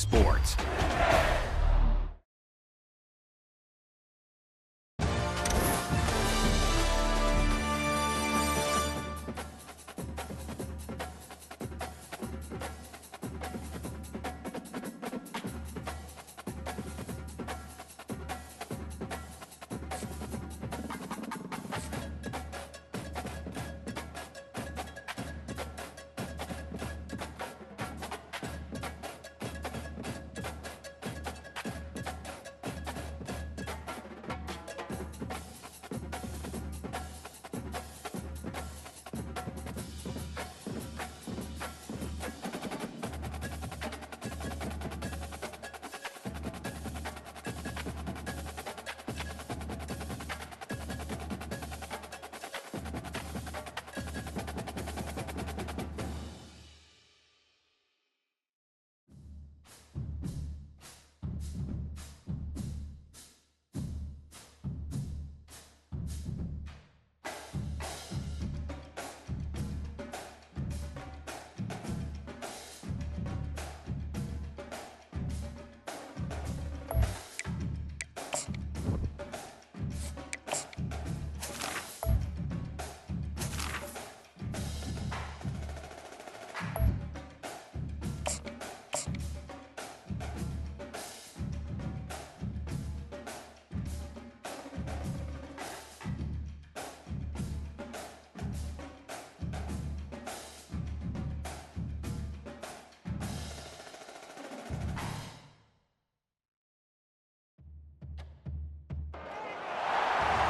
sports.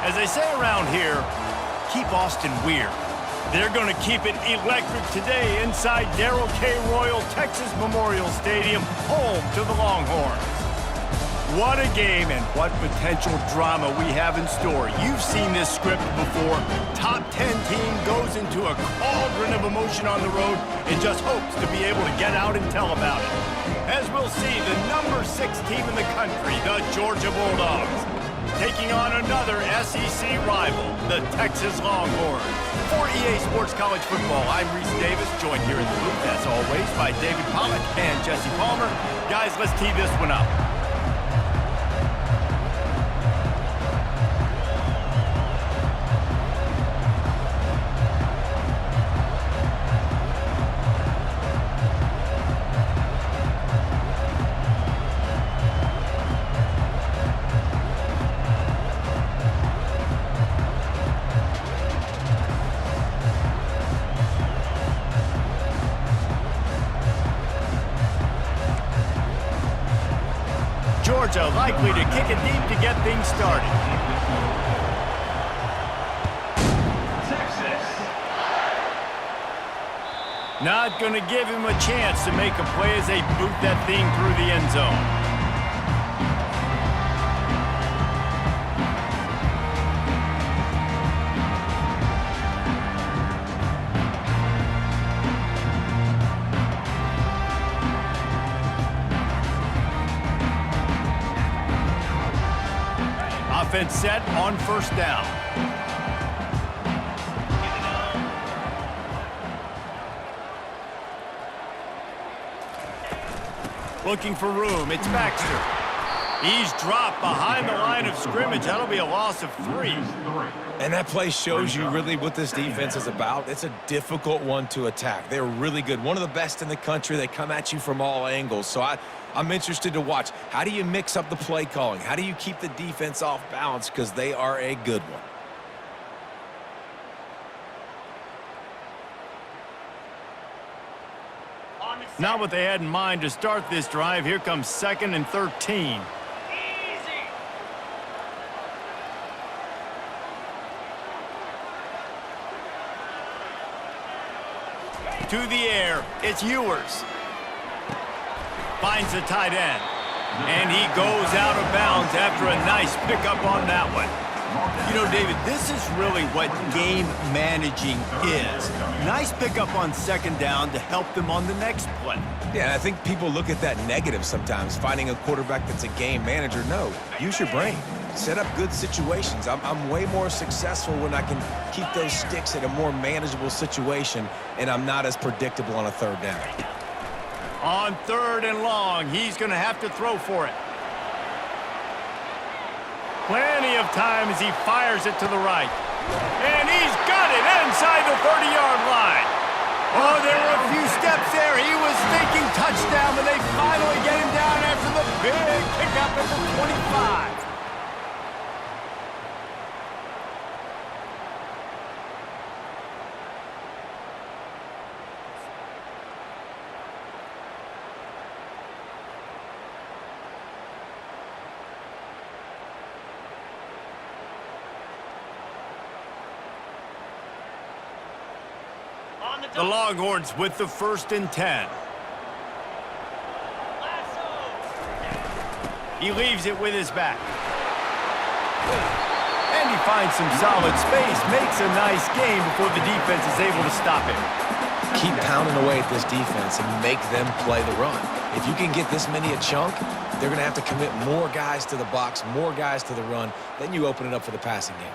As they say around here, keep Austin weird. They're going to keep it electric today inside Darrell K. Royal Texas Memorial Stadium, home to the Longhorns. What a game and what potential drama we have in store. You've seen this script before. Top 10 team goes into a cauldron of emotion on the road and just hopes to be able to get out and tell about it. As we'll see, the number 6 team in the country, the Georgia Bulldogs, taking on another SEC rival, the Texas Longhorns. For EA Sports College Football, I'm Reese Davis, joined here in the booth, as always, by David Pollack and Jesse Palmer. Guys, let's tee this one up. Georgia likely to kick it deep to get things started. Not going to give him a chance to make a play as they boot that thing through the end zone. Offense set on first down. Looking for room. It's Baxter. He's dropped behind the line of scrimmage. That'll be a loss of 3. And that play shows you really what this defense is about. It's a difficult one to attack. They're really good. One of the best in the country. They come at you from all angles. So I'm interested to watch. How do you mix up the play calling? How do you keep the defense off balance? Because they are a good one. Not what they had in mind to start this drive. Here comes 2nd and 13. To the air, it's Ewers. Finds the tight end. And he goes out of bounds after a nice pickup on that one. You know, David, this is really what game managing is. Nice pickup on 2nd down to help them on the next play. Yeah, I think people look at that negative sometimes, finding a quarterback that's a game manager. No, use your brain. Set up good situations. I'm way more successful when I can keep those sticks at a more manageable situation, and I'm not as predictable on a 3rd down. On 3rd and long, he's going to have to throw for it. Plenty of time as he fires it to the right. And he's got it inside the 30-yard line. Oh, there were a few steps there. He was thinking touchdown, but they finally get him down after the big pickup at the 25. The Longhorns with the 1st and 10. He leaves it with his back. And he finds some solid space, makes a nice game before the defense is able to stop him. Keep pounding away at this defense and make them play the run. If you can get this many a chunk, they're going to have to commit more guys to the box, more guys to the run. Then you open it up for the passing game.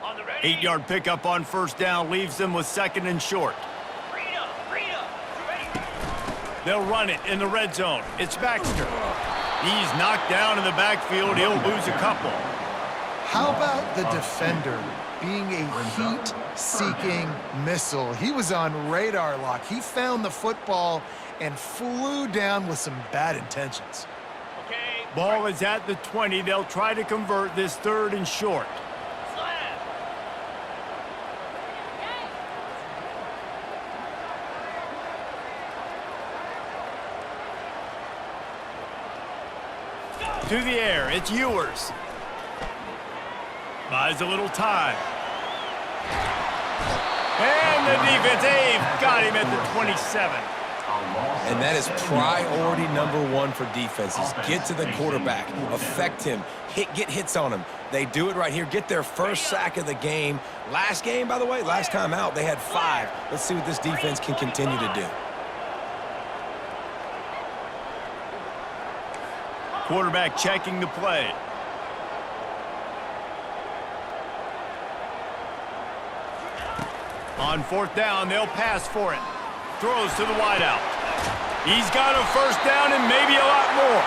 On the 8-yard pickup on 1st down leaves them with 2nd and short. They'll run it in the red zone. It's Baxter. He's knocked down in the backfield. He'll lose a couple. How about the defender being a heat-seeking missile? He was on radar lock. He found the football and flew down with some bad intentions. Ball is at the 20. They'll try to convert this 3rd and short. To the air, it's Ewers. Buys a little time. And the defense, they've got him at the 27. And that is priority #1 for defenses. Get to the quarterback, affect him, get hits on him. They do it right here, get their 1st sack of the game. Last game, by the way, last time out, they had 5. Let's see what this defense can continue to do. Quarterback checking the play. On 4th down, they'll pass for it. Throws to the wideout. He's got a 1st down and maybe a lot more.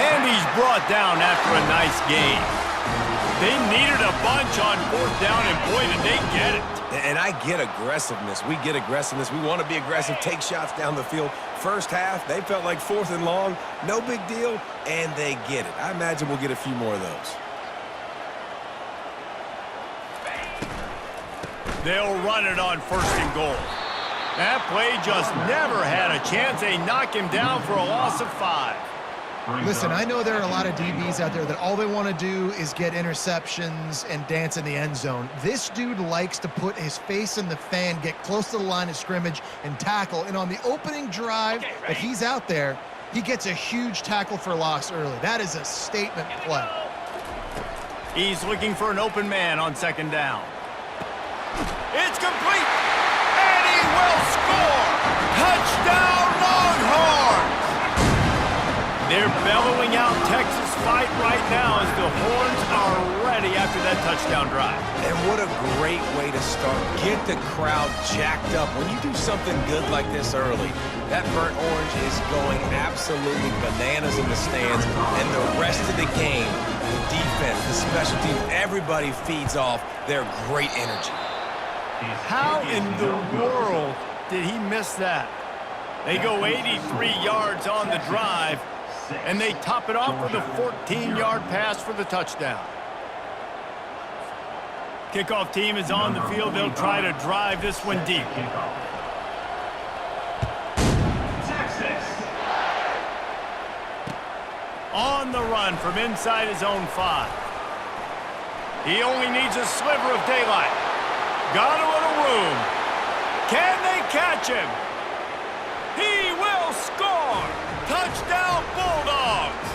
And he's brought down after a nice game. They needed a bunch on 4th down, and boy, did they get it. And I get aggressiveness. We get aggressiveness. We want to be aggressive, take shots down the field. First half, they felt like 4th and long. No big deal, and they get it. I imagine we'll get a few more of those. They'll run it on 1st and goal. That play just never had a chance. They knock him down for a loss of 5. Listen, I know there are a lot of DBs out there that all they want to do is get interceptions and dance in the end zone. This dude likes to put his face in the fan, get close to the line of scrimmage, and tackle. And on the opening drive that he's out there, he gets a huge tackle for loss early. That is a statement play. He's looking for an open man on 2nd down. It's complete, and he will score! Touchdown, Longhorns! They're bellowing out Texas fight right now as the Horns are ready after that touchdown drive. And what a great way to start. Get the crowd jacked up. When you do something good like this early, that burnt orange is going absolutely bananas in the stands, and the rest of the game, the defense, the special teams, everybody feeds off their great energy. How in the world did he miss that? They go 83 yards on the drive, and they top it off with a 14-yard pass for the touchdown. Kickoff team is on the field. They'll try to drive this one deep. On the run from inside his own 5. He only needs a sliver of daylight. Got a little room. Can they catch him? He will score! Touchdown, Bulldogs!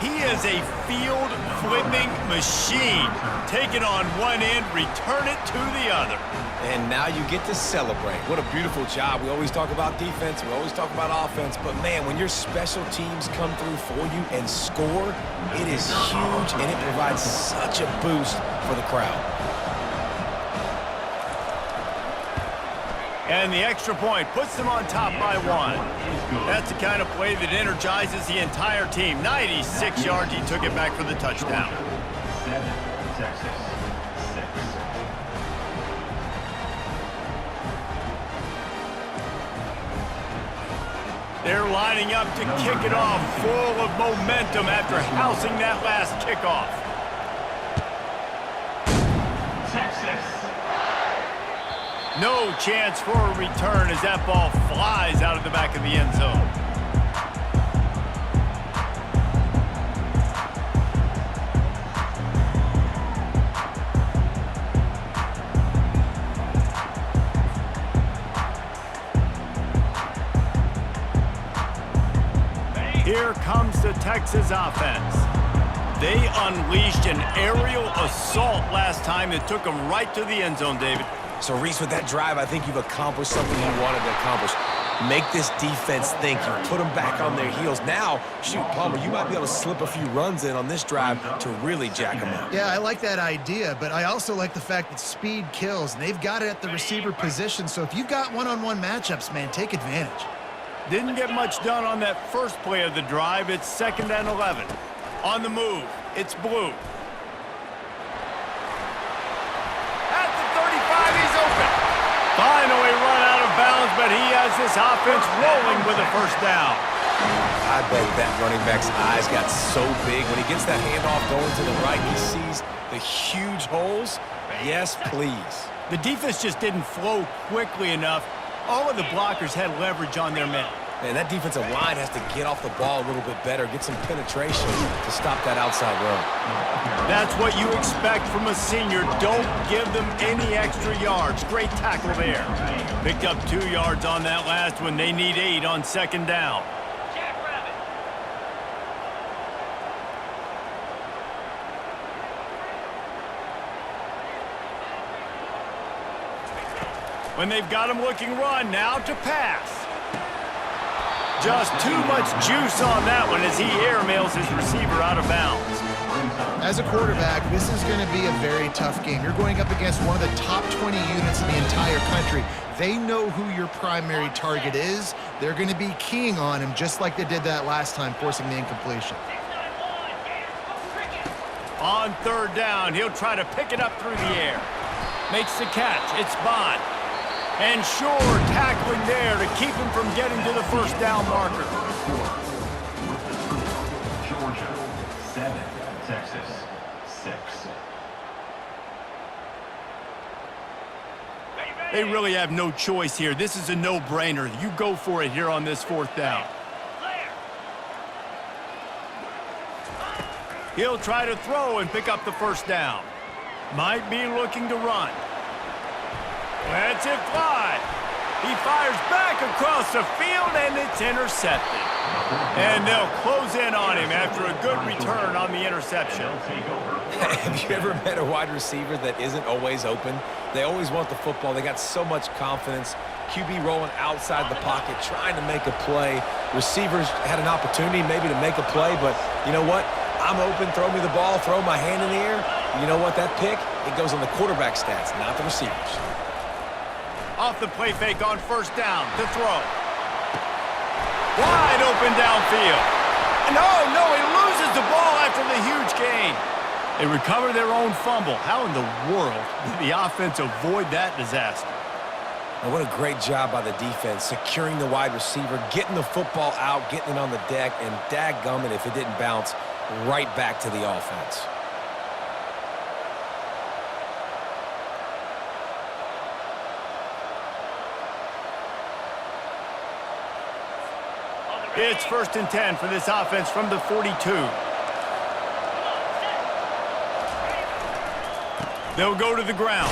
He is a field-flipping machine. Take it on one end, return it to the other. And now you get to celebrate. What a beautiful job. We always talk about defense, we always talk about offense, but man, when your special teams come through for you and score, it is huge and it provides such a boost for the crowd. And the extra point puts them on top by 1. That's the kind of play that energizes the entire team. 96 yards, he took it back for the touchdown. 7, Texas, 6. They're lining up to kick it off, full of momentum after housing that last kickoff. Texas. No chance for a return as that ball flies out of the back of the end zone. Here comes the Texas offense. They unleashed an aerial assault last time that took them right to the end zone, David. So, Reese, with that drive, I think you've accomplished something you wanted to accomplish. Make this defense think. You put them back on their heels. Now, shoot, Palmer, you might be able to slip a few runs in on this drive to really jack them up. Yeah, I like that idea, but I also like the fact that speed kills, and they've got it at the receiver position. So if you've got one-on-one matchups, man, take advantage. Didn't get much done on that first play of the drive. It's 2nd and 11. On the move, it's Blue. At the 35, he's open. Finally run out of bounds, but he has this offense rolling with a first down. I bet that running back's eyes got so big. When he gets that handoff going to the right, he sees the huge holes. Yes, please. The defense just didn't flow quickly enough. All of the blockers had leverage on their men. Man, that defensive line has to get off the ball a little bit better, get some penetration to stop that outside run. That's what you expect from a senior. Don't give them any extra yards. Great tackle there. Picked up 2 yards on that last one. They need 8 on 2nd down. When they've got him looking run, now to pass. Just too much juice on that one as he airmails his receiver out of bounds. As a quarterback, this is going to be a very tough game. You're going up against one of the top 20 units in the entire country. They know who your primary target is. They're going to be keying on him just like they did that last time, forcing the incompletion. On 3rd down, he'll try to pick it up through the air. Makes the catch. It's Bond. And sure, tackling there to keep him from getting to the first down marker. Georgia, 7, Texas, 6. They really have no choice here. This is a no-brainer. You go for it here on this 4th down. He'll try to throw and pick up the first down. Might be looking to run. Lets it fly. He fires back across the field, and it's intercepted. And they'll close in on him after a good return on the interception. Have you ever met a wide receiver that isn't always open? They always want the football. They got so much confidence. QB rolling outside the pocket, trying to make a play. Receivers had an opportunity maybe to make a play, but you know what? I'm open, throw me the ball, throw my hand in the air. You know what? That pick, it goes on the quarterback stats, not the receivers. Off the play fake on 1st down to throw. Wide open downfield. No, he loses the ball after the huge gain. They recover their own fumble. How in the world did the offense avoid that disaster? And what a great job by the defense, securing the wide receiver, getting the football out, getting it on the deck, and dadgummit if it didn't bounce right back to the offense. It's 1st and 10 for this offense from the 42. They'll go to the ground.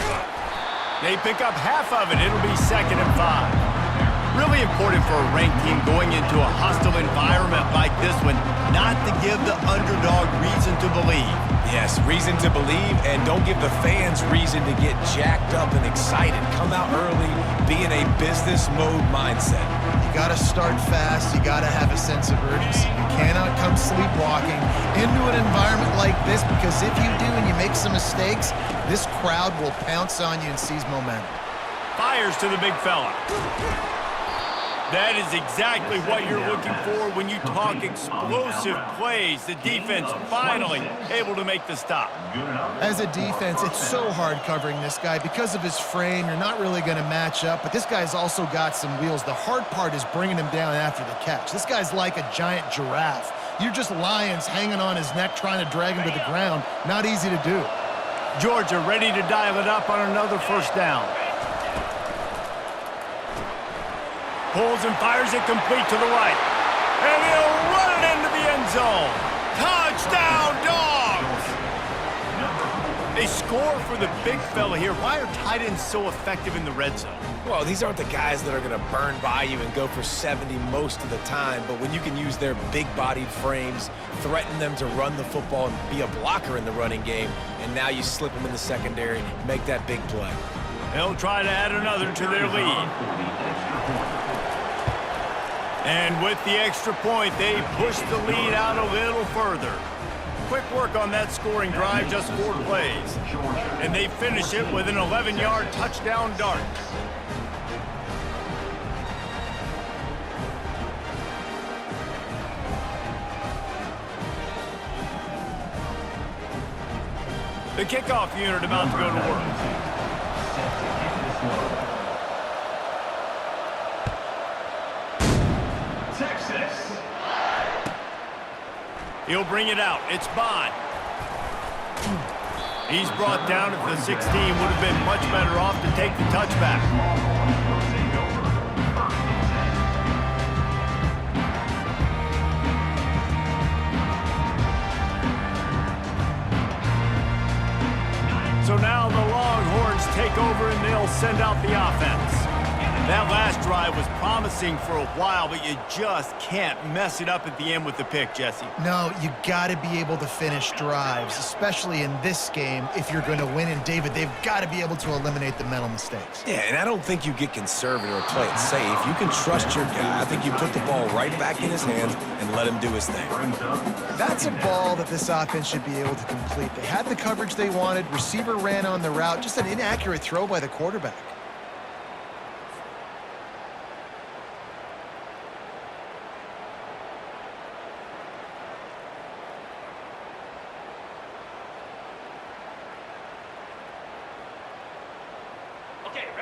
They pick up half of it. It'll be 2nd and 5. Really important for a ranked team going into a hostile environment like this one, not to give the underdog reason to believe. Yes, reason to believe, and don't give the fans reason to get jacked up and excited. Come out early, be in a business mode mindset. You got to start fast. You got to have a sense of urgency. You cannot come sleepwalking into an environment like this, because if you do and you make some mistakes, this crowd will pounce on you and seize momentum. Fires to the big fella. That is exactly what you're looking for when you talk explosive plays. The defense finally able to make the stop. As a defense, it's so hard covering this guy. Because of his frame, you're not really going to match up, but this guy's also got some wheels. The hard part is bringing him down after the catch. This guy's like a giant giraffe. You're just lions hanging on his neck trying to drag him to the ground. Not easy to do. Georgia ready to dial it up on another first down. Pulls and fires it complete to the right. And he'll run it into the end zone. Touchdown, Dogs! They score for the big fella here. Why are tight ends so effective in the red zone? Well, these aren't the guys that are going to burn by you and go for 70 most of the time, but when you can use their big-bodied frames, threaten them to run the football and be a blocker in the running game, and now you slip them in the secondary, make that big play. They'll try to add another to their lead. And with the extra point, they push the lead out a little further. Quick work on that scoring drive, just 4 plays. And they finish it with an 11-yard touchdown dart. The kickoff unit about to go to work. He'll bring it out. It's Bond. He's brought down at the 16. Would have been much better off to take the touchback. So now the Longhorns take over and they'll send out the offense. That last drive was promising for a while, but you just can't mess it up at the end with the pick, Jesse. No, you got to be able to finish drives, especially in this game if you're going to win. And, David, they've got to be able to eliminate the mental mistakes. Yeah, and I don't think you get conservative or play it safe. You can trust your guy. I think you put the ball right back in his hands and let him do his thing. That's a ball that this offense should be able to complete. They had the coverage they wanted. Receiver ran on the route. Just an inaccurate throw by the quarterback.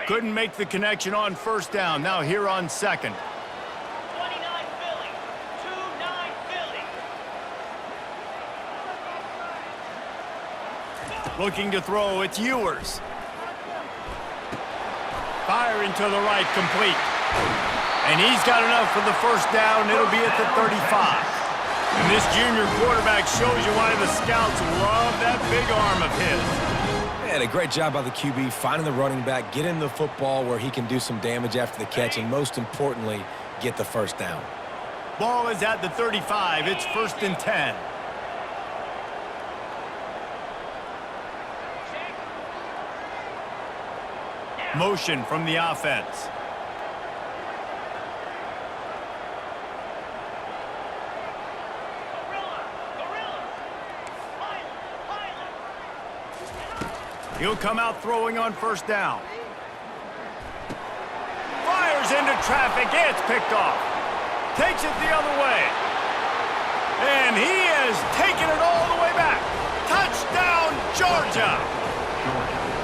Couldn't make the connection on first down. Now here on second. 29 Philly. 2-9 Philly. Looking to throw. It's Ewers. Firing to the right, complete. And he's got enough for the first down. It'll be at the 35. And this junior quarterback shows you why the scouts love that big arm of his. And a great job by the QB, finding the running back, getting the football where he can do some damage after the catch, and most importantly, get the first down. Ball is at the 35. It's 1st and 10. Motion from the offense. He'll come out throwing on first down. Fires into traffic. It's picked off. Takes it the other way. And he has taken it all the way back. Touchdown, Georgia.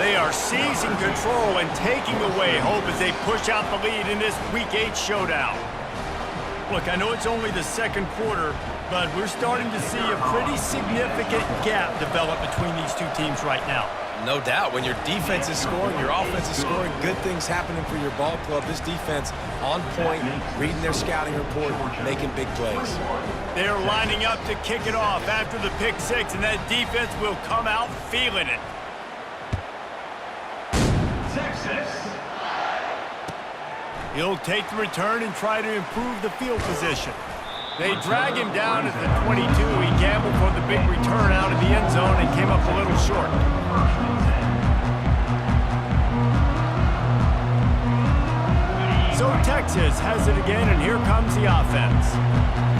They are seizing control and taking away hope as they push out the lead in this Week 8 showdown. Look, I know it's only the second quarter, but we're starting to see a pretty significant gap develop between these two teams right now. No doubt. When your defense is scoring, your offense is scoring, good things happening for your ball club. This defense on point, reading their scouting report, making big plays. They're lining up to kick it off after the pick six, and that defense will come out feeling it. He'll take the return and try to improve the field position. They drag him down at the 22. He gambled for the big return out of the end zone and came up a little short. So Texas has it again, and here comes the offense.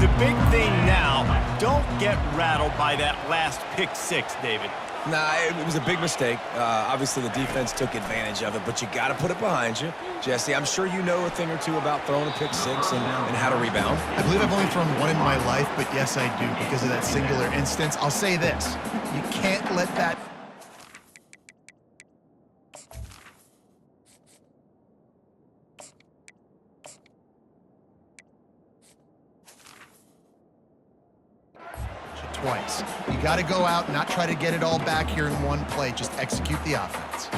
The big thing now, don't get rattled by that last pick six, David. Nah, it was a big mistake. Obviously, the defense took advantage of it, but you got to put it behind you. Jesse, I'm sure you know a thing or two about throwing a pick six and how to rebound. I believe I've only thrown one in my life, but yes, I do because of that singular instance. I'll say this. You can't let that... twice. You got to go out and not try to get it all back here in one play. Just execute the offense.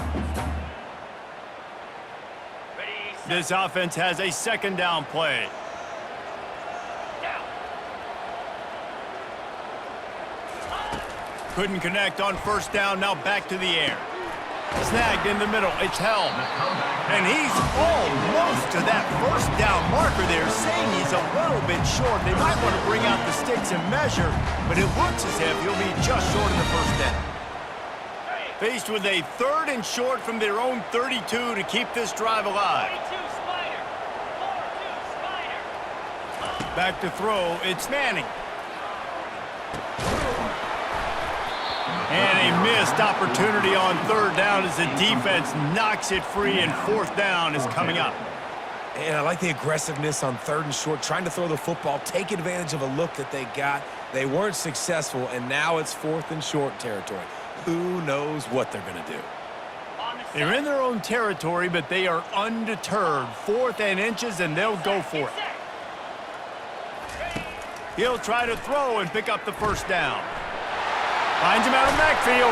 This offense has a second down play. Couldn't connect on first down, now back to the air. Snagged in the middle, it's held. And he's almost to that first down marker there, saying he's a little bit short. They might want to bring out the sticks and measure, but it looks as if he'll be just short of the first down. Faced with a third and short from their own 32 to keep this drive alive. Back to throw, it's Manning. And a missed opportunity on third down as the defense knocks it free, and fourth down is coming up. And I like the aggressiveness on third and short, trying to throw the football, take advantage of a look that they got. They weren't successful, and now it's fourth and short territory. Who knows what they're going to do? They're in their own territory, but they are undeterred. Fourth and inches, and they'll go for it. He'll try to throw and pick up the first down. Finds him out of the backfield.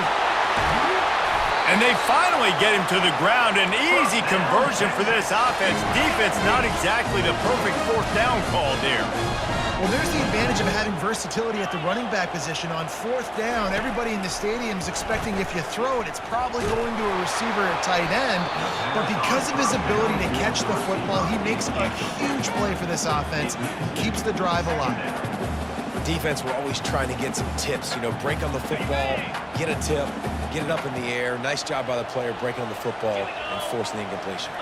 And they finally get him to the ground. An easy conversion for this offense. Defense, not exactly the perfect fourth down call there. Well, there's the advantage of having versatility at the running back position. On fourth down, everybody in the stadium is expecting if you throw it, it's probably going to a receiver at tight end. But because of his ability to catch the football, he makes a huge play for this offense and keeps the drive alive. Defense, we're always trying to get some tips, you know, break on the football, get a tip, get it up in the air. Nice job by the player breaking on the football and forcing the incompletion.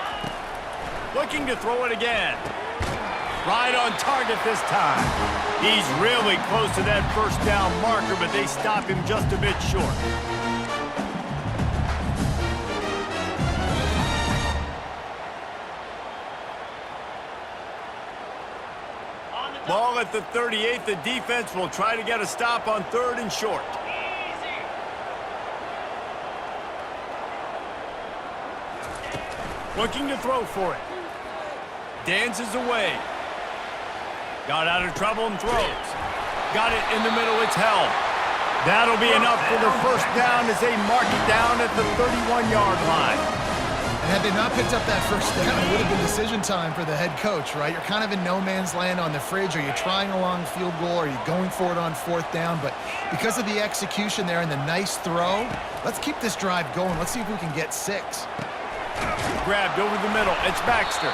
Looking to throw it again. Right on target this time. He's really close to that first down marker, but they stop him just a bit short. Ball at the 38. The defense will try to get a stop on third and short. Looking to throw for it. Dances away. Got out of trouble and throws. Got it in the middle. It's held. That'll be enough for the first down as they mark it down at the 31-yard line. And had they not picked up that first down, it would have been decision time for the head coach, right? You're kind of in no man's land on the fridge. Are you trying a long field goal? Are you going for it on fourth down? But because of the execution there and the nice throw, let's keep this drive going. Let's see if we can get 6. Grabbed over the middle. It's Baxter.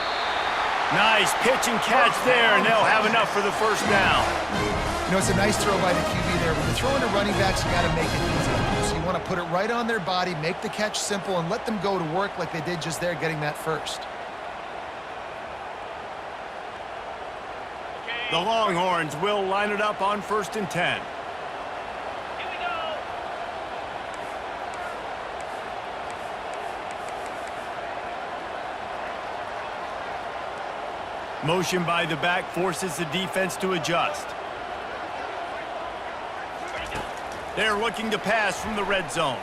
Nice pitch and catch there, and they'll have enough for the first down. You know, it's a nice throw by the QB there. When you're throwing to running backs, you got to make it easy. So you want to put it right on their body, make the catch simple, and let them go to work like they did just there, getting that first. The Longhorns will line it up on 1st and 10. Motion by the back forces the defense to adjust. They're looking to pass from the red zone.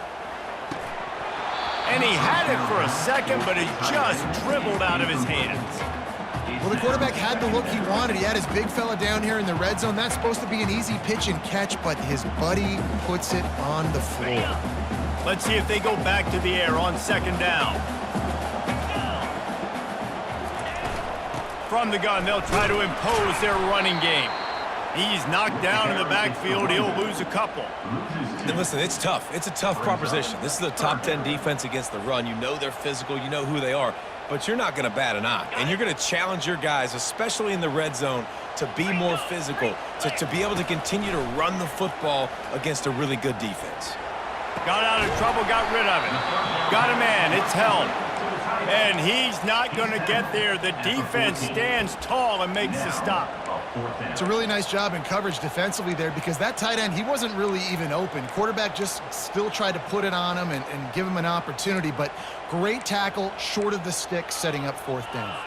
And he had it for a second, but it just dribbled out of his hands. Well, the quarterback had the look he wanted. He had his big fella down here in the red zone. That's supposed to be an easy pitch and catch, but his buddy puts it on the floor. Let's see if they go back to the air on 2nd down. From the gun, they'll try to impose their running game. He's knocked down in the backfield. He'll lose a couple. And listen, it's tough. It's a tough proposition. This is a top 10 defense against the run. You know they're physical. You know who they are. But you're not going to bat an eye. And you're going to challenge your guys, especially in the red zone, to be more physical, to be able to continue to run the football against a really good defense. Got out of trouble, got rid of it. Got a man, it's held. And he's not going to get there. The defense stands tall and makes the stop. It's a really nice job in coverage defensively there because that tight end, he wasn't really even open. Quarterback just still tried to put it on him and give him an opportunity, but great tackle short of the stick, setting up fourth down.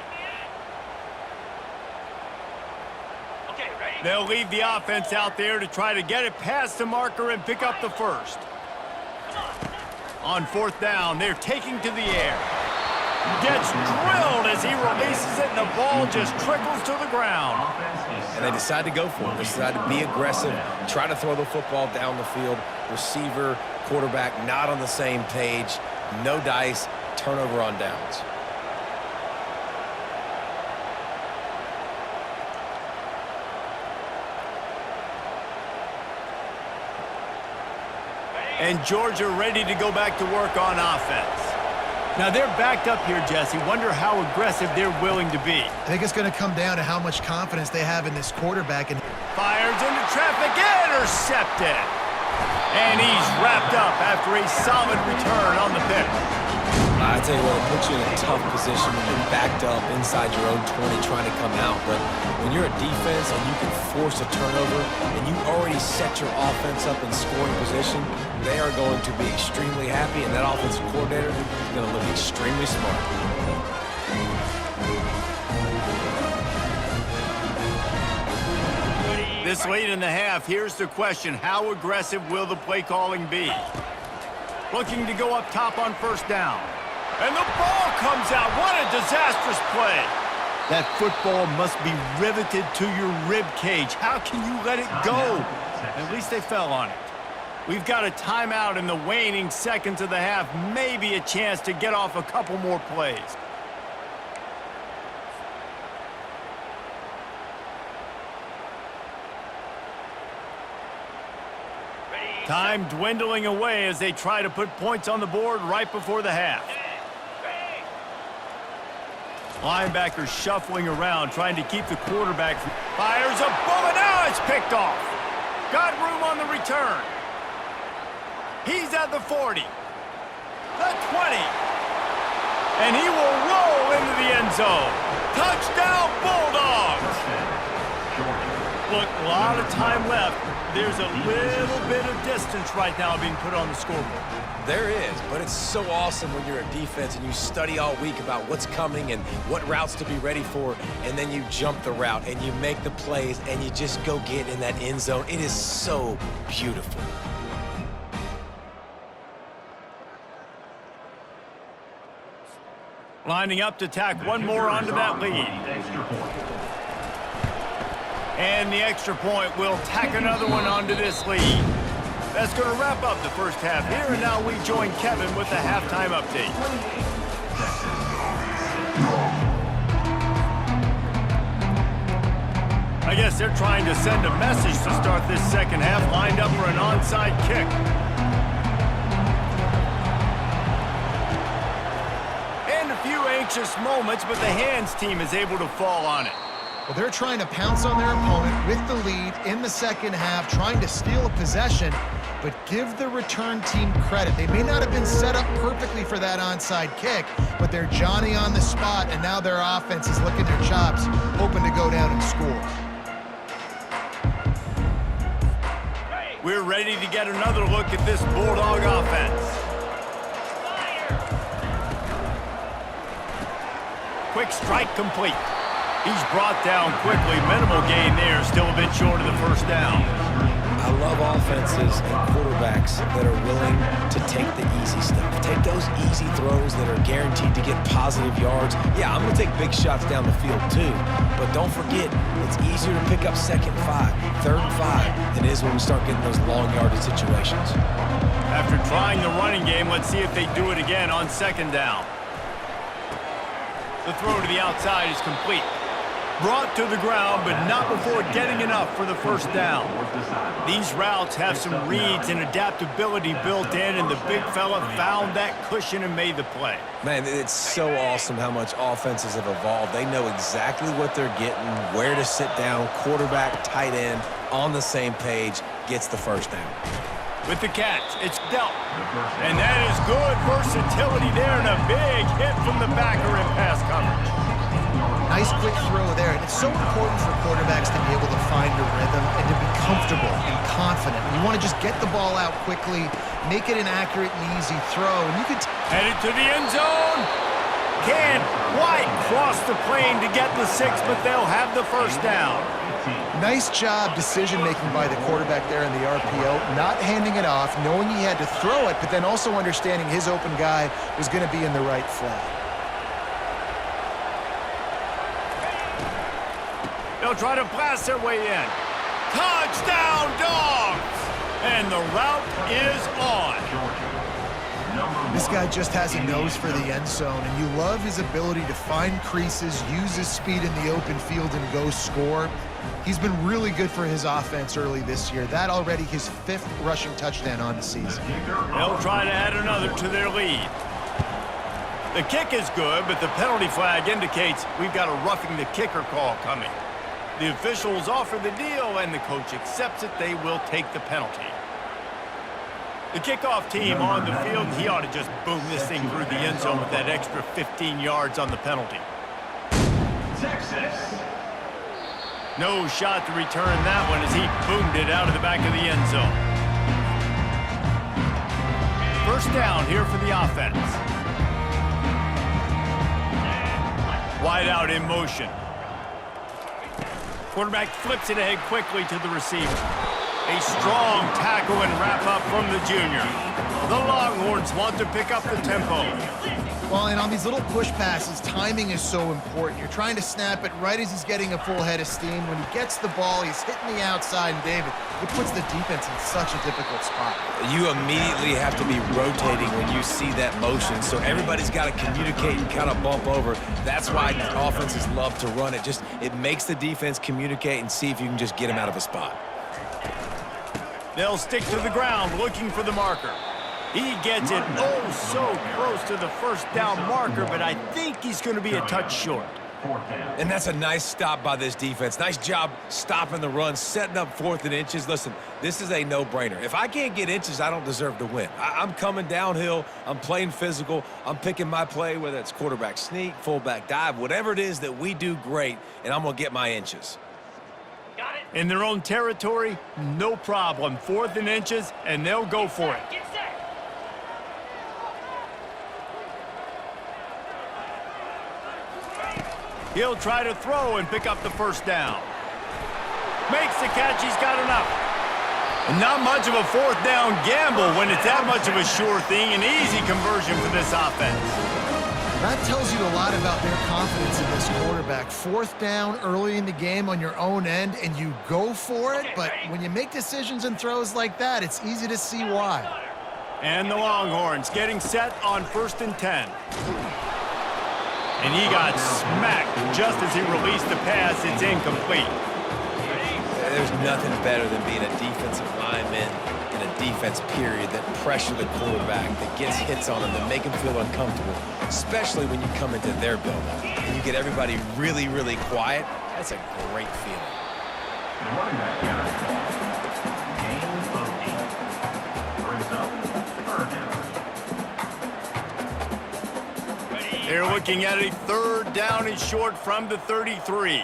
Okay, ready? They'll leave the offense out there to try to get it past the marker and pick up the first. On fourth down, they're taking to the air. Gets drilled as he releases it, and the ball just trickles to the ground. And they decide to go for it. They decide to be aggressive, try to throw the football down the field. Receiver, quarterback not on the same page. No dice, turnover on downs. And Georgia ready to go back to work on offense. Now they're backed up here, Jesse. Wonder how aggressive they're willing to be. I think it's going to come down to how much confidence they have in this quarterback. And Fires into traffic, intercepted. And he's wrapped up after a solid return on the pick. I tell you what, it puts you in a tough position when you're backed up inside your own 20 trying to come out. But when you're a defense and you can force a turnover and you already set your offense up in scoring position, they are going to be extremely happy, and that offensive coordinator is going to look extremely smart. This late in the half, here's the question. How aggressive will the play calling be? Looking to go up top on first down. And the ball comes out. What a disastrous play. That football must be riveted to your rib cage. How can you let it go? At least they fell on it. We've got a timeout in the waning seconds of the half. Maybe a chance to get off a couple more plays. Time dwindling away as they try to put points on the board right before the half. Linebacker shuffling around, trying to keep the quarterback. Fires a bullet. Now it's picked off. Got room on the return. He's at the 40. The 20. And he will roll into the end zone. Touchdown, Bulldogs. Look, a lot of time left. There's a little bit of distance right now being put on the scoreboard. There is, but it's so awesome when you're a defense and you study all week about what's coming and what routes to be ready for, and then you jump the route and you make the plays and you just go get in that end zone. It is so beautiful. Lining up to tack one more onto that lead. And the extra point will tack another one onto this lead. That's going to wrap up the first half here, and now we join Kevin with the halftime update. I guess they're trying to send a message to start this second half, lined up for an onside kick. And a few anxious moments, but the hands team is able to fall on it. well, they're trying to pounce on their opponent with the lead in the second half, trying to steal a possession, but give the return team credit. They may not have been set up perfectly for that onside kick, but they're Johnny on the spot, and now their offense is licking their chops, hoping to go down and score. We're ready to get another look at this Bulldog offense. Quick strike complete. He's brought down quickly. Minimal gain there, still a bit short of the first down. I love offenses and quarterbacks that are willing to take the easy stuff. Take those easy throws that are guaranteed to get positive yards. Yeah, I'm going to take big shots down the field too. But don't forget, it's easier to pick up second and 5, third and 5 than it is when we start getting those long yardage situations. After trying the running game, let's see if they do it again on second down. The throw to the outside is complete. Brought to the ground, but not before getting enough for the first down. These routes have some reads and adaptability built in, and the big fella found that cushion and made the play. Man, it's so awesome how much offenses have evolved. They know exactly what they're getting, where to sit down, quarterback, tight end, on the same page, gets the first down. With the catch, it's dealt. And that is good versatility there, and a big hit from the backer in pass coverage. Nice quick throw there. And it's so important for quarterbacks to be able to find a rhythm and to be comfortable and confident. You want to just get the ball out quickly, make it an accurate and easy throw. And you can headed to the end zone. Can't quite cross the plane to get the 6, but they'll have the first down. Nice job decision-making by the quarterback there in the RPO, not handing it off, knowing he had to throw it, but then also understanding his open guy was going to be in the right flat. They'll try to blast their way in. Touchdown, Dogs! And the route is on. This guy just has a nose for the end zone, and you love his ability to find creases, use his speed in the open field, and go score. He's been really good for his offense early this year. That already his 5th rushing touchdown on the season. They'll try to add another to their lead. The kick is good, but the penalty flag indicates we've got a roughing the kicker call coming. The officials offer the deal, and the coach accepts it. They will take the penalty. The kickoff team on the field, he ought to just boom this thing through the end zone with that extra 15 yards on the penalty. Texas. No shot to return that one as he boomed it out of the back of the end zone. First down here for the offense. Wide out in motion. Quarterback flips it ahead quickly to the receiver. A strong tackle and wrap up from the junior. The Longhorns want to pick up the tempo. Well, and on these little push passes, timing is so important. You're trying to snap it right as he's getting a full head of steam. When he gets the ball, he's hitting the outside, and David, it puts the defense in such a difficult spot. You immediately have to be rotating when you see that motion, so everybody's got to communicate and kind of bump over. That's why offenses love to run it. It makes the defense communicate and see if you can just get him out of a spot. They'll stick to the ground looking for the marker. He gets it oh so close to the first down marker, but I think he's going to be a touch short. And that's a nice stop by this defense. Nice job stopping the run, setting up 4th and inches. Listen, this is a no-brainer. If I can't get inches, I don't deserve to win. I'm coming downhill. I'm playing physical. I'm picking my play, whether it's quarterback sneak, fullback dive, whatever it is that we do great, and I'm going to get my inches. Got it. In their own territory, no problem. 4th and inches, and they'll go for it. Get set. He'll try to throw and pick up the first down. Makes the catch, he's got enough. Not much of a 4th down gamble when it's that much of a sure thing, an easy conversion for this offense. That tells you a lot about their confidence in this quarterback. 4th down early in the game on your own end, and you go for it, but when you make decisions and throws like that, it's easy to see why. And the Longhorns getting set on 1st and 10. And he got smacked just as he released the pass. It's incomplete. There's nothing better than being a defensive lineman in a defense period that pressure the quarterback, that gets hits on him, that make him feel uncomfortable, especially when you come into their building and you get everybody really, really quiet. That's a great feeling. The running back gain of 8. Brings up 3rd down. They're looking at a 3rd down and short from the 33.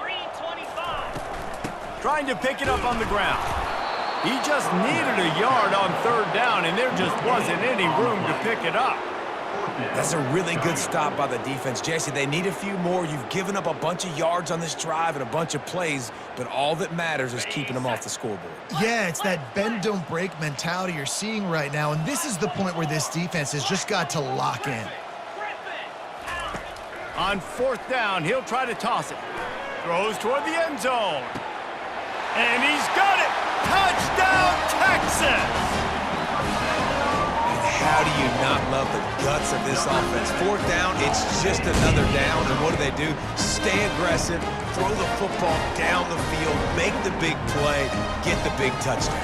3:25. Trying to pick it up on the ground. He just needed a yard on 3rd down, and there just wasn't any room to pick it up. That's a really good stop by the defense. Jesse, they need a few more. You've given up a bunch of yards on this drive and a bunch of plays, but all that matters is keeping them off the scoreboard. Yeah, it's that bend, don't break mentality you're seeing right now, and this is the point where this defense has just got to lock in. On 4th down, he'll try to toss it. Throws toward the end zone. And he's got it! Touchdown, Texas! And how do you not love the guts of this offense. Fourth down, it's just another down, and what do? Stay aggressive, throw the football down the field, make the big play, get the big touchdown.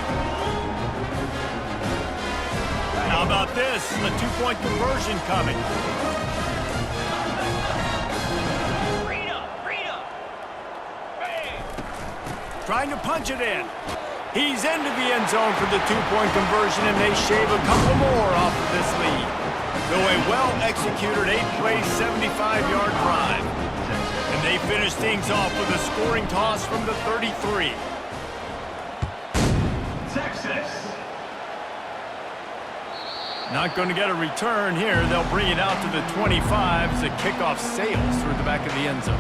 How about this? A two-point conversion coming. Trying to punch it in. He's into the end zone for the two-point conversion, and they shave a couple more off of this lead. Though a well-executed 8-play, 75-yard drive. And they finish things off with a scoring toss from the 33. Texas. Not going to get a return here. They'll bring it out to the 25 as the kickoff sails through the back of the end zone.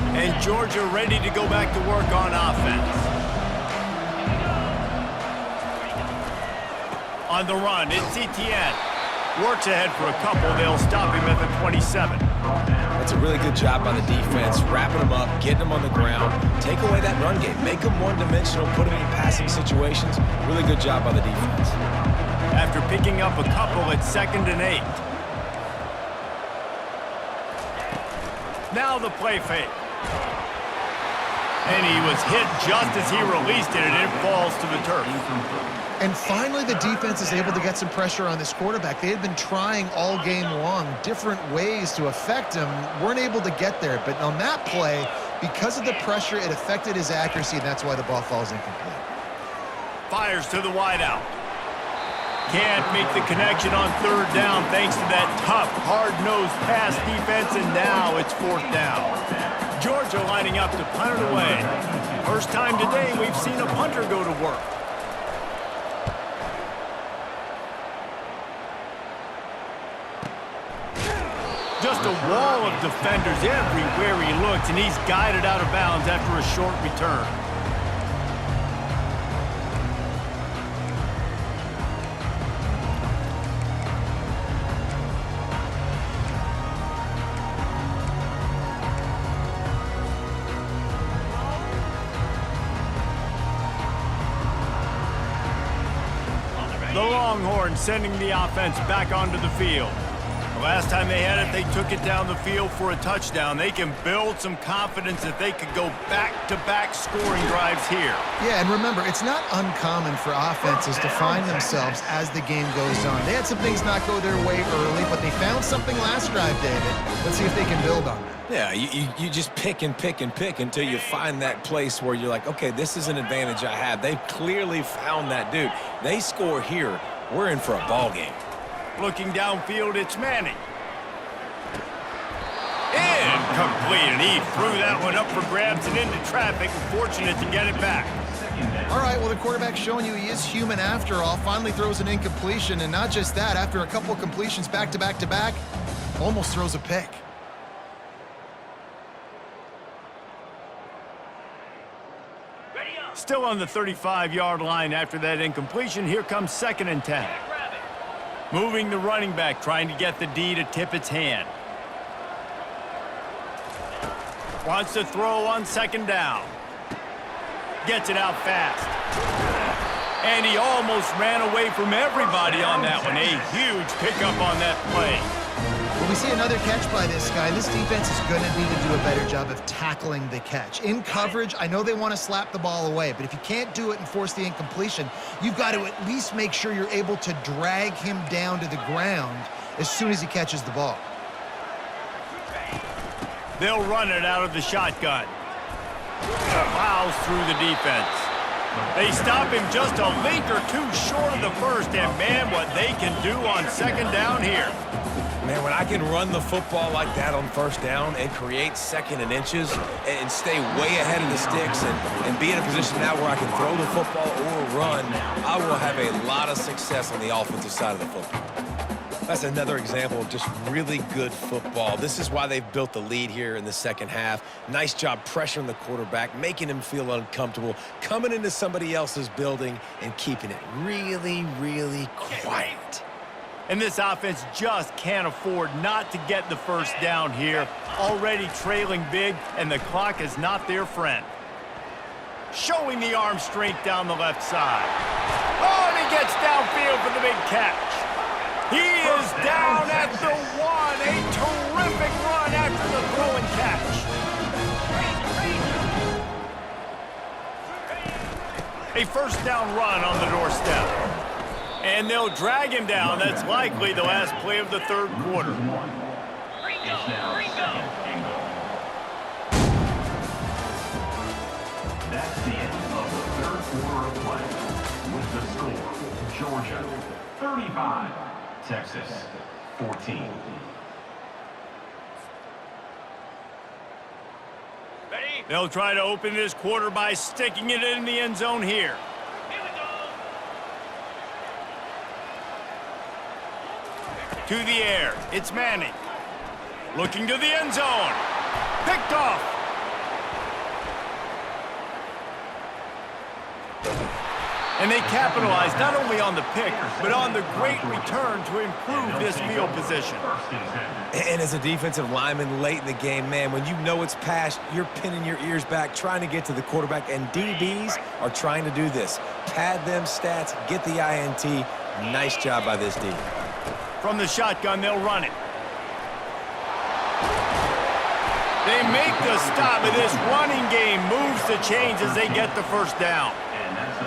And Georgia ready to go back to work on offense. On the run, it's Etienne. Works ahead for a couple. They'll stop him at the 27. That's a really good job by the defense, wrapping them up, getting them on the ground, take away that run game, make them one-dimensional, put them in passing situations. Really good job by the defense. After picking up a couple, it's 2nd and 8. Now the play fake. And he was hit just as he released it, and it falls to the turf. And finally, the defense is able to get some pressure on this quarterback. They had been trying all game long different ways to affect him, weren't able to get there. But on that play, because of the pressure, it affected his accuracy, and that's why the ball falls incomplete. Fires to the wideout. Can't make the connection on 3rd down thanks to that tough, hard-nosed pass defense, and now it's 4th down. Georgia lining up to punt it away. First time today we've seen a punter go to work. Just a wall of defenders everywhere he looks, and he's guided out of bounds after a short return. The Longhorns sending the offense back onto the field. The last time they had it, they took it down the field for a touchdown. They can build some confidence that they could go back-to-back scoring drives here. Yeah, and remember, it's not uncommon for offenses to find themselves as the game goes on. They had some things not go their way early, but they found something last drive, David. Let's see if they can build on that. Yeah, you just pick and pick and pick until you find that place where you're like, okay, this is an advantage I have. They've clearly found that dude. They score here, we're in for a ball game. Looking downfield, it's Manning. Incomplete, and he threw that one up for grabs and into traffic. Fortunate to get it back. All right, well, the quarterback's showing you he is human after all. Finally throws an incompletion, and not just that, after a couple of completions back-to-back-to-back, almost throws a pick. Still on the 35-yard line after that incompletion. Here comes 2nd and 10. Moving the running back, trying to get the D to tip its hand. Wants to throw on 2nd down. Gets it out fast. And he almost ran away from everybody on that one. A huge pickup on that play. When we see another catch by this guy, this defense is going to need to do a better job of tackling the catch. In coverage, I know they want to slap the ball away, but if you can't do it and force the incompletion, you've got to at least make sure you're able to drag him down to the ground as soon as he catches the ball. They'll run it out of the shotgun. Plows through the defense. They stop him just a link or two short of the first, and man, what they can do on 2nd down here. Man, when I can run the football like that on 1st down and create 2nd and inches and stay way ahead of the sticks and be in a position now where I can throw the football or run, I will have a lot of success on the offensive side of the football. That's another example of just really good football. This is why they've built the lead here in the 2nd half. Nice job pressuring the quarterback, making him feel uncomfortable, coming into somebody else's building and keeping it really, really quiet. And this offense just can't afford not to get the first down here. Already trailing big, and the clock is not their friend. showing the arm strength down the left side. Oh, and he gets downfield for the big catch. He is down at the 1. A terrific run after the throw and catch. A first down run on the doorstep. And they'll drag him down. That's likely the last play of the third quarter. That's the end of the third quarter of play. With the score, Georgia 35, Texas 14. Ready? They'll try to open this quarter by sticking it in the end zone here. Here we go. To the air, it's Manning. Looking to the end zone. Picked off. And they capitalized not only on the pick, but on the great return to improve this field position. And as a defensive lineman late in the game, man, when you know it's past, you're pinning your ears back, trying to get to the quarterback, and DBs are trying to do this. Pad them stats, get the INT. Nice job by this D. From the shotgun, they'll run it. They make the stop, but this running game moves the chains as they get the first down.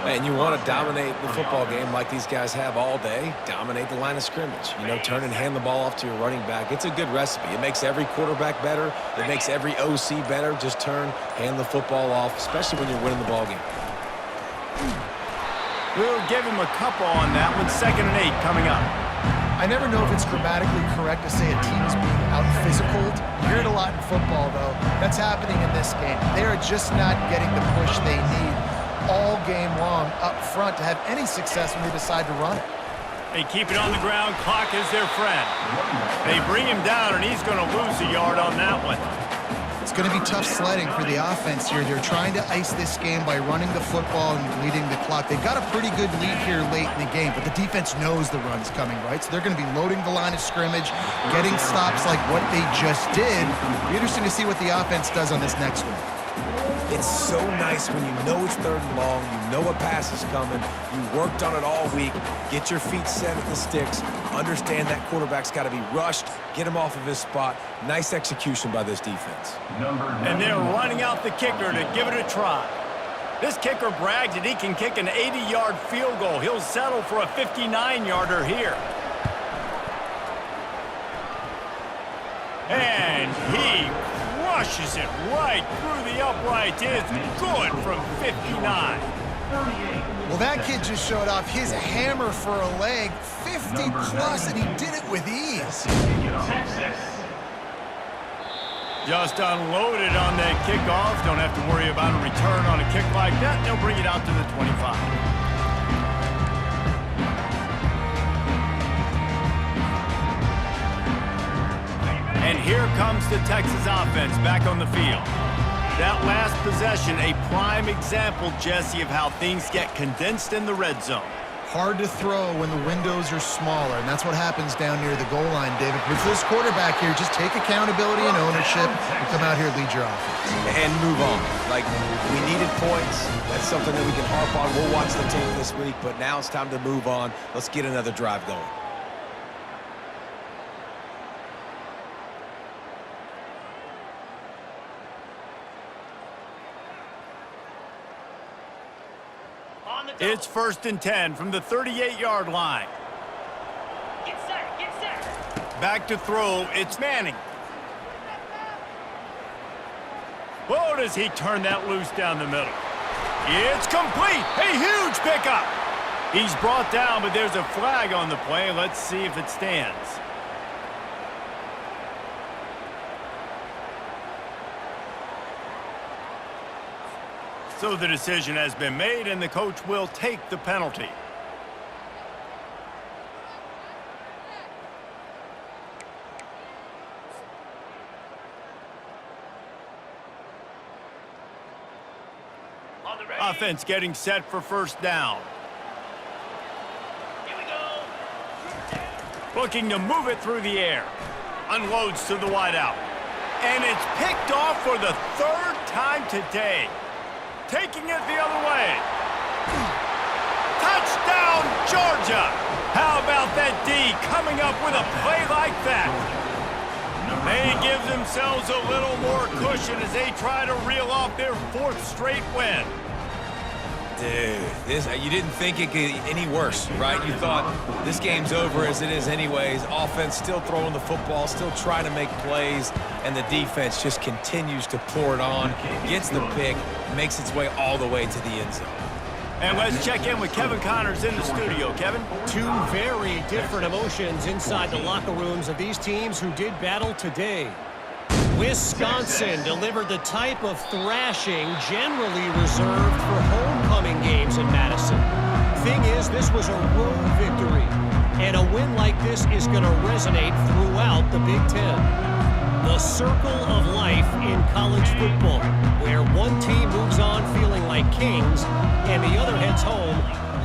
And you want to dominate the football game like these guys have all day. Dominate the line of scrimmage. You know, turn and hand the ball off to your running back. It's a good recipe. It makes every quarterback better. It makes every OC better. Just turn, hand the football off, especially when you're winning the ball game. We'll give him a couple on that one. 2nd and 8 coming up. I never know if it's grammatically correct to say a team is being out-physicaled. You hear it a lot in football, though. That's happening in this game. They are just not getting the push they need all game long up front to have any success when they decide to run it. They keep it on the ground. Clock is their friend. They bring him down, and he's going to lose a yard on that one. It's going to be tough sledding for the offense here. They're trying to ice this game by running the football and leading the clock. They've got a pretty good lead here late in the game, but the defense knows the run's coming, right? So they're going to be loading the line of scrimmage, getting stops like what they just did. It'll be interesting to see what the offense does on this next one. It's so nice when you know it's 3rd and long, you know a pass is coming, you worked on it all week, get your feet set at the sticks, understand that quarterback's got to be rushed, get him off of his spot. Nice execution by this defense. And they're running out the kicker to give it a try. This kicker brags that he can kick an 80-yard field goal. He'll settle for a 59-yarder here. And he crushes it right through the upright. It's good from 59. Well, that kid just showed off his hammer for a leg, 50-plus, and he did it with ease. Just unloaded on that kickoff. Don't have to worry about a return on a kick like that. They'll bring it out to the 25. And here comes the Texas offense back on the field. That last possession, a prime example, Jesse, of how things get condensed in the red zone. Hard to throw when the windows are smaller, and that's what happens down near the goal line, David. But for this quarterback here, just take accountability and ownership and come out here and lead your offense. And move on. Like, we needed points. That's something that we can harp on. We'll watch the tape this week, but now it's time to move on. Let's get another drive going. It's 1st and 10 from the 38-yard line. Get set, get set. Back to throw, it's Manning. Oh, does he turn that loose down the middle? It's complete, a huge pickup. He's brought down, but there's a flag on the play. Let's see if it stands. So the decision has been made, and the coach will take the penalty. On the ready. Offense getting set for 1st down. Here we go. Looking to move it through the air. Unloads to the wideout. And it's picked off for the 3rd time today. taking it the other way. Touchdown, Georgia! How about that D coming up with a play like that? They give themselves a little more cushion as they try to reel off their 4th straight win. Dude, you didn't think it could get any worse, right? You thought this game's over as it is anyways. Offense still throwing the football, still trying to make plays, and the defense just continues to pour it on, gets the pick, makes its way all the way to the end zone. And let's check in with Kevin Connors in the studio. Kevin? Two very different emotions inside the locker rooms of these teams who did battle today. Wisconsin delivered the type of thrashing generally reserved for homecoming games in Madison. Thing is, this was a road victory, and a win like this is going to resonate throughout the Big Ten. The circle of life in college football, where one team moves on feeling like kings, and the other heads home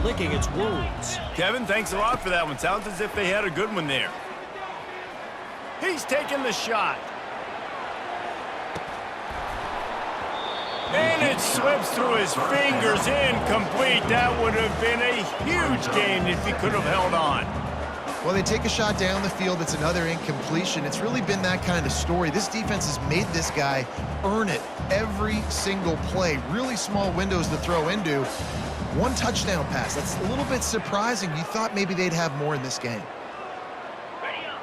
licking its wounds. Kevin, thanks a lot for that one. Sounds as if they had a good one there. He's taking the shot. And it slips through his fingers, incomplete. That would have been a huge gain if he could have held on. Well, they take a shot down the field. It's another incompletion. It's really been that kind of story. This defense has made this guy earn it every single play. Really small windows to throw into. One touchdown pass. That's a little bit surprising. You thought maybe they'd have more in this game.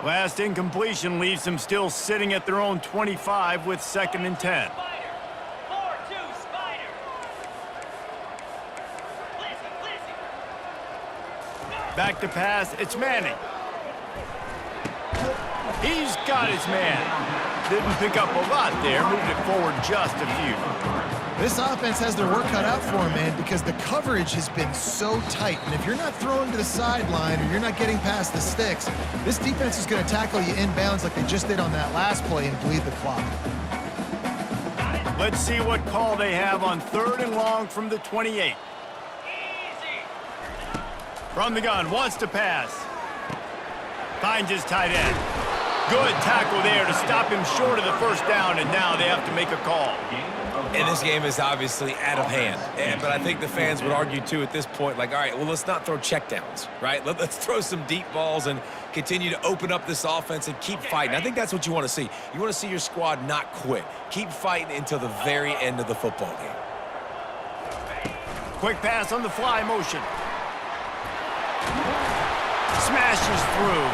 Last incompletion leaves them still sitting at their own 25 with 2nd and 10. Back to pass, it's Manning. He's got his man. Didn't pick up a lot there, moved it forward just a few. This offense has their work cut out for them, man, because the coverage has been so tight. And if you're not throwing to the sideline or you're not getting past the sticks, this defense is going to tackle you inbounds like they just did on that last play and bleed the clock. Let's see what call they have on 3rd and long from the 28. From the gun, wants to pass. Finds his tight end. Good tackle there to stop him short of the 1st down, and now they have to make a call. And this game is obviously out of hand. But I think the fans would argue, too, at this point, like, all right, well, let's not throw checkdowns, right? Let's throw some deep balls and continue to open up this offense and keep fighting. I think that's what you want to see. You want to see your squad not quit. Keep fighting until the very end of the football game. Quick pass on the fly motion. Smashes through.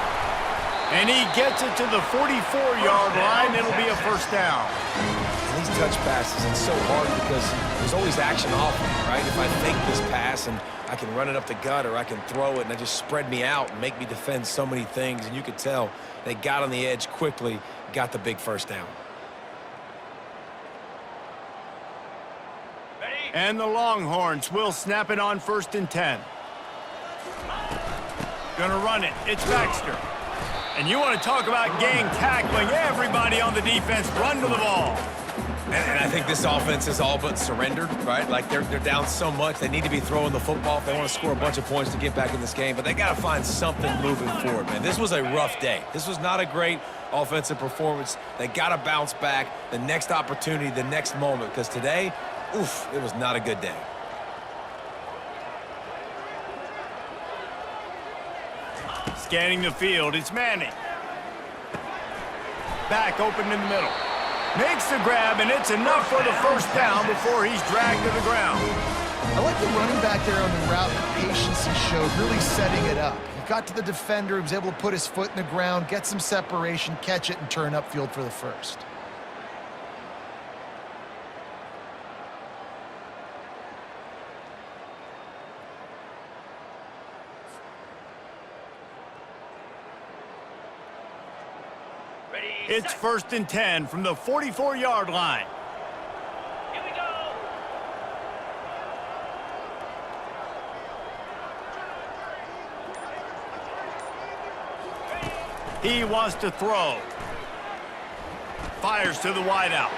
And he gets it to the 44-yard line. It'll be a 1st down. And these touch passes, it's so hard because there's always action off them, right? If I fake this pass and I can run it up the gut or I can throw it and it just spread me out and make me defend so many things. And you could tell they got on the edge quickly, got the big 1st down. And the Longhorns will snap it on 1st and 10. Gonna run it. It's Baxter. And you want to talk about gang tackling. Everybody on the defense run to the ball. And I think this offense is all but surrendered, right? Like they're down so much. They need to be throwing the football if they want to score a bunch of points to get back in this game. But they got to find something moving forward, man. This was a rough day. This was not a great offensive performance. They got to bounce back the next opportunity, the next moment. Because today, oof, it was not a good day. Scanning the field, it's Manning. Back open in the middle. Makes the grab, and it's enough for the 1st down before he's dragged to the ground. I like the running back there on the route, the patience he showed, really setting it up. He got to the defender, he was able to put his foot in the ground, get some separation, catch it, and turn upfield for the 1st. It's 1st and 10 from the 44-yard line. Here we go. He wants to throw. Fires to the wideout.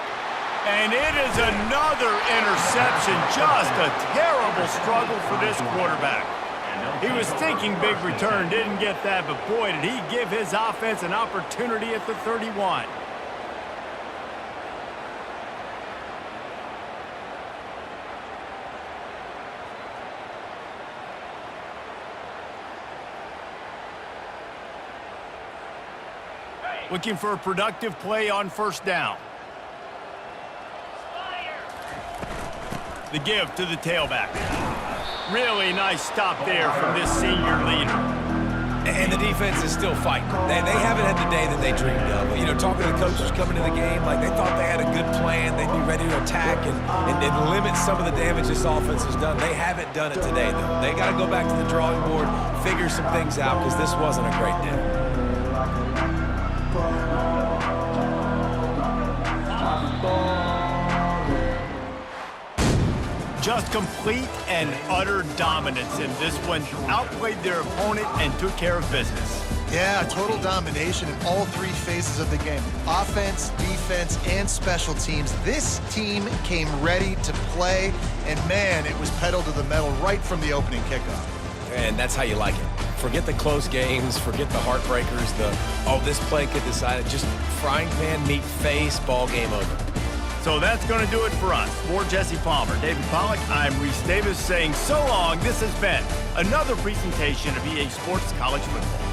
And it is another interception. Just a terrible struggle for this quarterback. He was thinking big return, didn't get that, but boy, did he give his offense an opportunity at the 31. Looking for a productive play on first down. The give to the tailback. Really nice stop there from this senior leader. And the defense is still fighting. They haven't had the day that they dreamed of. You know, talking to the coaches coming to the game, like they thought they had a good plan. They'd be ready to attack and limit some of the damage this offense has done. They haven't done it today, though. They got to go back to the drawing board, figure some things out, because this wasn't a great day. Just complete and utter dominance in this one. Outplayed their opponent and took care of business. Yeah, total domination in all three phases of the game. Offense, defense, and special teams. This team came ready to play, and man, it was pedal to the metal right from the opening kickoff. And that's how you like it. Forget the close games, forget the heartbreakers, this play could decide it. Just frying pan, meat face, ball game over. So that's going to do it for us. For Jesse Palmer, David Pollack, I'm Reese Davis saying so long. This has been another presentation of EA Sports College Football.